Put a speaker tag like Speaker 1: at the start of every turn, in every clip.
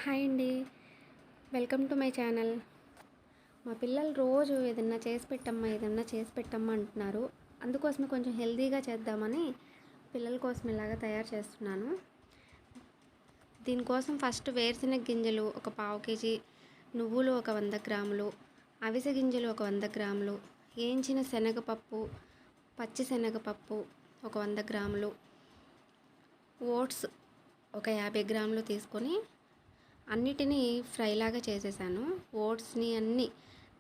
Speaker 1: Hi అండి. Welcome to my channel. మా పిల్లలు రోజు ఏదన్నా చేసి పెట్టమ్మా అంటున్నారు. అందుకోసమే కొంచెం హెల్తీగా చేద్దామని పిల్లల కోసం ఇలాగా తయారు చేస్తున్నాను. దీనికోసం ఫస్ట్ వేరుశనగ గింజలు ఒక పావు కేజీ, నువ్వులు ఒక 100 గ్రాములు, అవిసె గింజలు ఒక 100 గ్రాములు, వేయించిన శనగపప్పు, పచ్చి శనగపప్పు ఒక 100 గ్రాములు, ఓట్స్ ఒక 50 గ్రాములు తీసుకొని అన్నిటినీ ఫ్రైలాగా చేసేసాను. ఓట్స్ని అన్నీ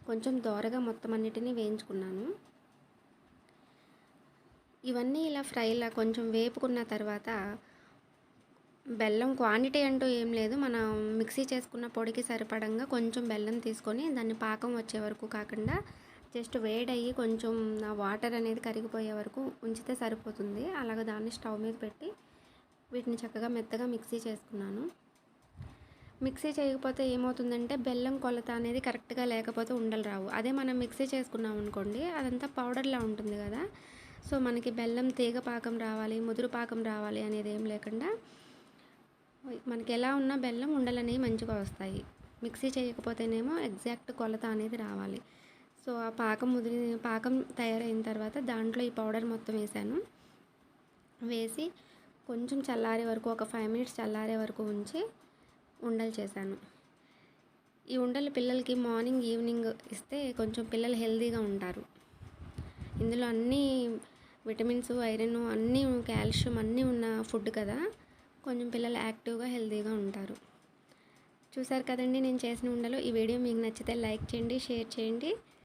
Speaker 1: కొంచెం దోరగా మొత్తం అన్నిటినీ వేయించుకున్నాను. ఇవన్నీ ఇలా ఫ్రైలా కొంచెం వేపుకున్న తర్వాత బెల్లం క్వాంటిటీ అంటూ ఏం లేదు. మనం మిక్సీ చేసుకున్న పొడికి సరిపడంగా కొంచెం బెల్లం తీసుకొని దాన్ని పాకం వచ్చే వరకు కాకుండా జస్ట్ వేడయ్యి కొంచెం ఆ వాటర్ అనేది కరిగిపోయే వరకు ఉంచితే సరిపోతుంది. అలాగ దాన్ని స్టవ్ మీద పెట్టి వీటిని చక్కగా మెత్తగా మిక్సీ చేసుకున్నాను. మిక్సీ చేయకపోతే ఏమవుతుందంటే బెల్లం కొలత అనేది కరెక్ట్గా లేకపోతే ఉండలు రావు. అదే మనం మిక్సీ చేసుకున్నాం అనుకోండి అదంతా పౌడర్లా ఉంటుంది కదా. సో మనకి బెల్లం తీగ పాకం రావాలి, ముదురు పాకం రావాలి అనేది ఏం లేకుండా మనకి ఎలా ఉన్నా బెల్లం ఉండలనేవి మంచిగా వస్తాయి. మిక్సీ చేయకపోతేనేమో ఎగ్జాక్ట్ కొలత అనేది రావాలి. సో ఆ పాకం తయారైన తర్వాత దాంట్లో ఈ పౌడర్ మొత్తం వేసి కొంచెం చల్లారే వరకు ఒక 5 minutes చల్లారే వరకు ఉంచి ఉండలు చేశాను. ఈ ఉండలు పిల్లలకి మార్నింగ్ ఈవినింగ్ ఇస్తే కొంచెం పిల్లలు హెల్తీగా ఉంటారు. ఇందులో అన్నీ విటమిన్స్, ఐరన్, అన్నీ కాల్షియం అన్నీ ఉన్న ఫుడ్ కదా. కొంచెం పిల్లలు యాక్టివ్గా హెల్తీగా ఉంటారు. చూసారు కదండి నేను చేసిన ఉండలు. ఈ వీడియో మీకు నచ్చితే లైక్ చేయండి, షేర్ చేయండి.